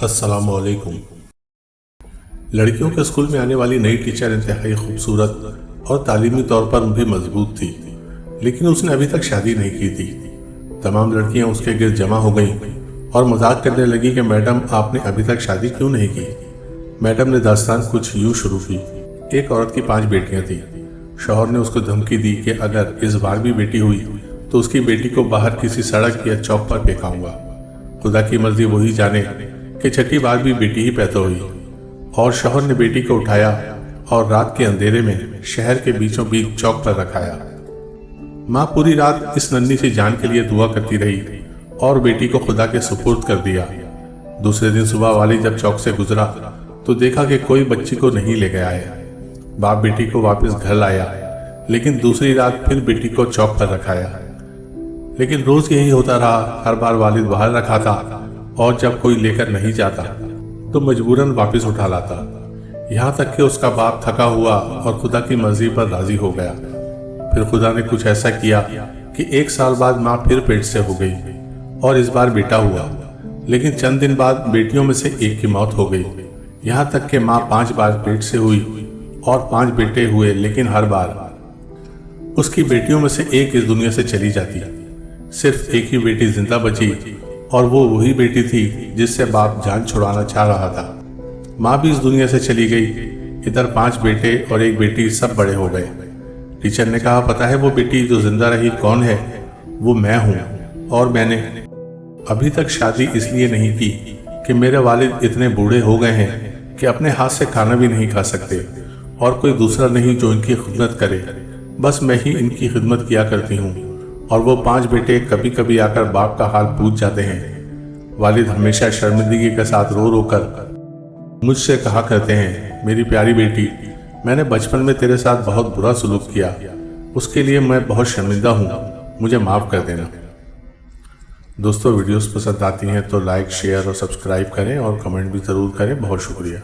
अस्सलाम वालेकुम। लड़कियों के स्कूल में आने वाली नई टीचर इंतहाई खूबसूरत और तालीमी तौर पर भी मजबूत थी, लेकिन उसने अभी तक शादी नहीं की थी। तमाम लड़कियां उसके गिर्द जमा हो गईं और मजाक करने लगी कि मैडम, आपने अभी तक शादी क्यों नहीं की। मैडम ने दास्तान कुछ यूं शुरू की। एक औरत की 5 बेटियां थीं। शौहर ने उसको धमकी दी कि अगर इस बार भी बेटी हुई तो उसकी बेटी को बाहर किसी सड़क या चौक पर फेंकाऊंगा। खुदा की मर्जी वही जाने कि छठी बार भी बेटी ही पैदा हुई और शौहर ने बेटी को उठाया और रात के अंधेरे में शहर के बीचों बीच चौक पर रखाया। माँ पूरी रात इस नन्ही सी जान के लिए दुआ करती रही और बेटी को खुदा के सुपुर्द कर दिया। दूसरे दिन सुबह वाली जब चौक से गुजरा तो देखा कि कोई बच्ची को नहीं ले गया है। बाप बेटी को वापस घर लाया, लेकिन दूसरी रात फिर बेटी को चौक पर रखाया। लेकिन रोज यही होता रहा। हर बार वालिद बाहर रखा था और जब कोई लेकर नहीं जाता तो मजबूरन वापस उठा लाता। यहाँ तक कि उसका बाप थका हुआ और खुदा की मर्जी पर राजी हो गया। फिर खुदा ने कुछ ऐसा किया कि 1 साल बाद माँ फिर पेट से हो गई और इस बार बेटा हुआ। लेकिन चंद दिन बाद बेटियों में से एक की मौत हो गई। यहाँ तक कि माँ 5 बार पेट से हुई और 5 बेटे हुए, लेकिन हर बार उसकी बेटियों में से एक इस दुनिया से चली जाती। सिर्फ एक ही बेटी जिंदा बची और वो वही बेटी थी जिससे बाप जान छुड़ाना चाह रहा था। माँ भी इस दुनिया से चली गई। इधर 5 बेटे और एक बेटी सब बड़े हो गए। टीचर ने कहा, पता है वो बेटी जो जिंदा रही कौन है? वो मैं हूँ। और मैंने अभी तक शादी इसलिए नहीं की कि मेरे वालिद इतने बूढ़े हो गए हैं कि अपने हाथ से खाना भी नहीं खा सकते और कोई दूसरा नहीं जो इनकी खिदमत करे। बस मैं ही इनकी खिदमत किया करती हूँ। और वो 5 बेटे कभी कभी आकर बाप का हाल पूछ जाते हैं। वालिद हमेशा शर्मिंदगी के साथ रो रो कर मुझसे कहा करते हैं, मेरी प्यारी बेटी, मैंने बचपन में तेरे साथ बहुत बुरा सलूक किया, उसके लिए मैं बहुत शर्मिंदा हूँ, मुझे माफ़ कर देना। दोस्तों, वीडियोस पसंद आती हैं तो लाइक, शेयर और सब्सक्राइब करें और कमेंट भी ज़रूर करें। बहुत शुक्रिया।